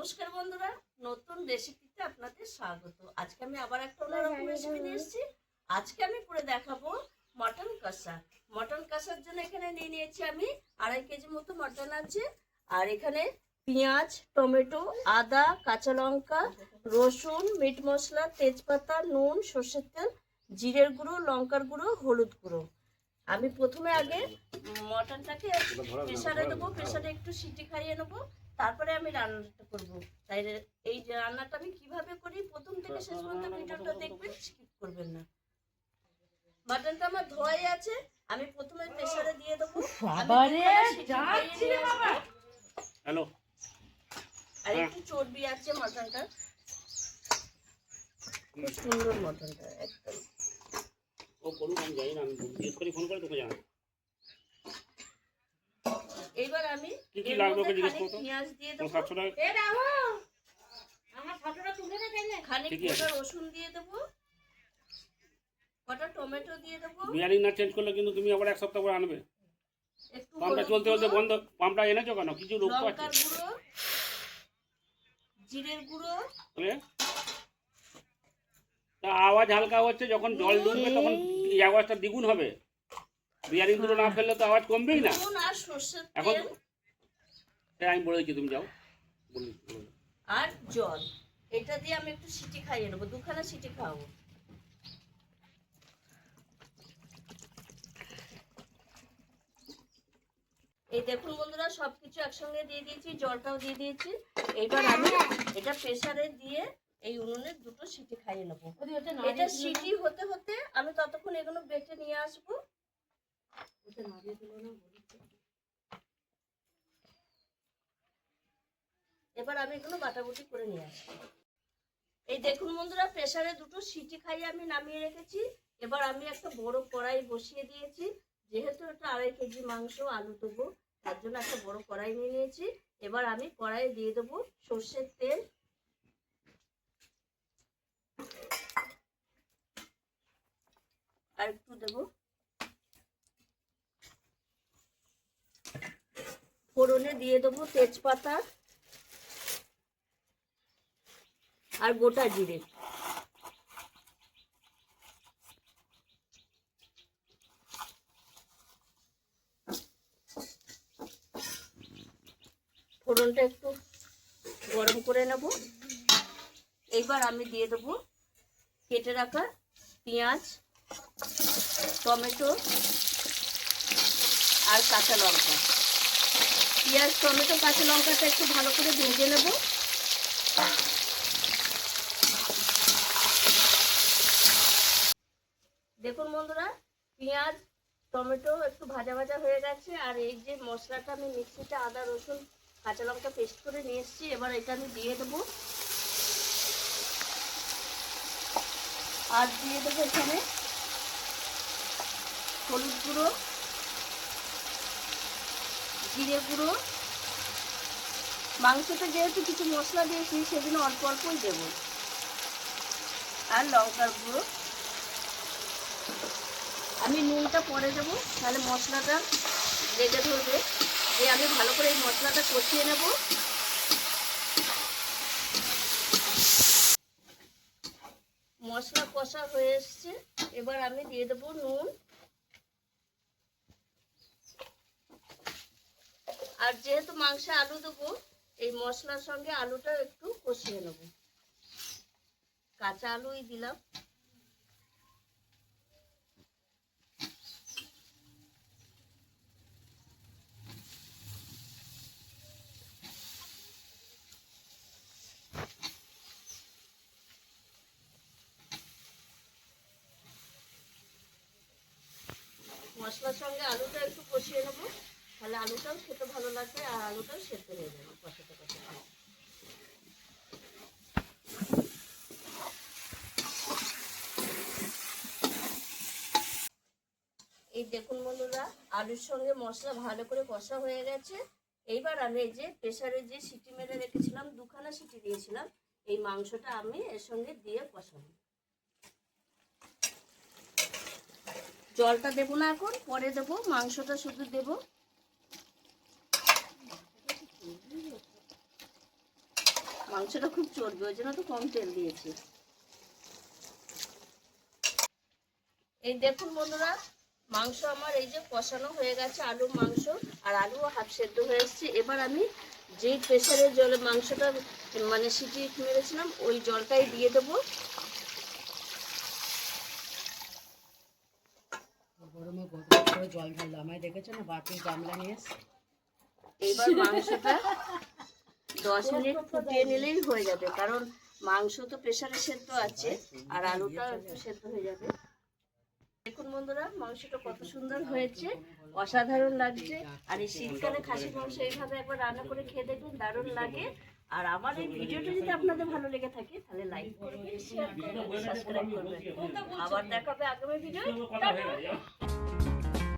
নমস্কার বন্ধুরা, নতুন রেসিপিতে আপনাদের স্বাগত। আজকে আমি আবার একটা অন্যরকম রেসিপি নিয়ে এসেছি। আজকে আমি করে দেখাবো মটন কষা। মটন কষার জন্য এখানে নিয়ে নিয়েছি আমি 2.5 কেজি মতো মটন আছে। আর এখানে পেঁয়াজ, টমেটো, আদা, কাঁচা লঙ্কা, রসুন, মিট মশলা, তেজপাতা, নুন, সর্ষের তেল, জিরের গুঁড়ো, লঙ্কার গুঁড়ো, হলুদ গুঁড়ো। আমি প্রথমে আগে মটনটাকে প্রেসারে দেবো, প্রেসারে একটু সিটি খাইয়ে নেবো, তারপরে আমি রান্নাটা করব। তাই এই রান্নাটা আমি কিভাবে করি প্রথম থেকে শেষ পর্যন্ত ভিডিওটা দেখবেন, স্কিপ করবেন না। মটনটা আমার ধোয়াই আছে, আমি প্রথমে প্রেসারে দিয়ে দেবো। হ্যালো, আর একটু চর্বি আছে মটনটা, খুব সুন্দর মটনটা একদম। ও করুন, আমি জানি না, আমি জিজ্ঞেস করি, ফোন করে তোকে জানাই। এইবার আমি কি কি লাগবে ওকে জিজ্ঞেস করো তো। পেঁয়াজ দিয়ে দেবো, 700 টাকা। আমার ফটোটা তুলে দে, খানিক গোটা রসুন দিয়ে দেবো, কটা টমেটো দিয়ে দেবো। বিয়ারিং না চেঞ্জ করলে কিন্তু তুমি আবার এক সপ্তাহ পরে আনবে। একটু পাম্পটা চলতে চলতে বন্ধ, পাম্পটা এনেছো কেন? কিছু রোগ তো আছে। লঙ্কার গুঁড়ো, জিরের গুঁড়ো। তা আওয়াজ হালকা হচ্ছে, যখন জল ঢুকবে তখন এই আওয়াজটা দ্বিগুণ হবে। বিয়ারিং গুলো না ফেললে তো আওয়াজ কমবেই না। নুন আর সরষের এখন তেল আমি বলে দিচ্ছি, তুমি যাও। আর জল, এটা দিয়ে আমি একটু সিটি খাইয়ে নেবো, 2খানা সিটি খাওয়াবো। এই দেখুন বন্ধুরা, সবকিছু একসঙ্গে দিয়ে দিয়েছি, জলটাও দিয়ে দিয়েছি। এবার আমি এটা প্রেসারে দিয়ে এই উনুনে 2টো সিটি খাইয়ে নেবো। এটা সিটি হতে হতে আমি ততক্ষণ এগুলো বেটে নিয়ে আসবো। এবার আমি এগুলো বাটাবুটি করে নিয়ে আসবো। এই দেখুন বন্ধুরা, প্রেসারে 2টো সিটি খাইয়ে আমি নামিয়ে রেখেছি। এবার আমি একটা বড় কড়াই বসিয়ে দিয়েছি। যেহেতু এটা 2.5 কেজি মাংস, আলু দেবো, তার জন্য একটা বড় কড়াই নিয়ে নিয়েছি। এবার আমি কড়াইয়ে দিয়ে দেবো সর্ষের তেল, আর একটু দেবো। ফোড়নে দিয়ে দেবো তেজপাতা আর গোটা জিরে। ফোড়নটা একটু গরম করে নেব। এইবার আমি দিয়ে দেবো কেটে রাখা পেঁয়াজ, টমেটো আর কাঁচা লঙ্কা। পেঁয়াজ, টমেটো, কাঁচা লঙ্কাটা একটু ভালো করে ভেজে নেব। দেখুন বন্ধুরা, পেঁয়াজ, টমেটো একটু ভাজা ভাজা হয়ে গেছে। আর এই যে মশলাটা আমি মিক্সিতে আদা, রসুন, কাঁচা লঙ্কা পেস্ট করে নিয়ে এসেছি, এবার এটা আমি দিয়ে দেবো। আর দিয়ে দেবো এখানে হলুদ গুঁড়ো, জিরে গুঁড়ো। মাংসটা যেহেতু কিছু মশলা দিয়েছি, সেজন্য অল্প অল্পই দেবো। আর লঙ্কার গুঁড়ো। আমি নুনটা পরে দেবো, তাহলে মশলাটা লেগে ধরবে। দিয়ে আমি ভালো করে এই মশলাটা কষিয়ে নেব। মশলা কষা হয়ে এসছে, এবার আমি দিয়ে দেবো নুন। আর যেহেতু মাংসে আলু দেবো, এই মশলার সঙ্গে আলুটা একটু কষিয়ে নেব। কাঁচা আলুই দিলাম। মশলার সঙ্গে আলুটা একটু কষিয়ে নেব, তাহলে আলুটাও খেতে ভালো লাগবে আর আলুটাও সেদ্ধ হয়ে যাবে কষাতে কষাতে। এই দেখুন বন্ধুরা, আলুর সঙ্গে মশলা ভালো করে কষা হয়ে গেছে। এইবার আমি এই যে প্রেসারে যে সিটি মেরে রেখেছিলাম, 2খানা সিটি দিয়েছিলাম, এই মাংসটা আমি এর সঙ্গে দিয়ে কষাবো। জলটা দেবো না, এখন পরে দেবো, মাংসটা শুধু দেবো। মাংসটা খুব চর্বি, ওই জন্য তো কম তেল দিয়েছি। এই দেখুন বন্ধুরা, মাংস আমার এই যে কষানো হয়ে গেছে, আলু মাংস, আর আলুও হাফ সেদ্ধ হয়ে এসছে। এবার আমি যে প্রেসারের জলে মাংসটা মানে সিটি মেরেছিলাম ওই জলটাই দিয়ে দেবো। গরমে গদগদ করে জল ঢাললো, আমায় দেখেছো না বাটির গামলা নিয়ে এসে। এইবার মাংসটা 10 মিনিট ফুটিয়ে নিলেই হয়ে যাবে, কারণ মাংস তো প্রেসারে সেদ্ধ আছে আর আলুটাও একটু সেদ্ধ হয়ে যাবে। দেখুন বন্ধুরা, মাংসটা কত সুন্দর হয়েছে, অসাধারণ লাগছে। আর এই শীতকালে খাসির মাংস এইভাবে একবার রান্না করে খেয়ে দেখবেন, দারুণ লাগে। আর আমার এই ভিডিওটা যদি আপনাদের ভালো লেগে থাকে তাহলে লাইক করবেন, শেয়ার করবেন, সাবস্ক্রাইব করবেন। আবার দেখা হবে আগামী ভিডিও।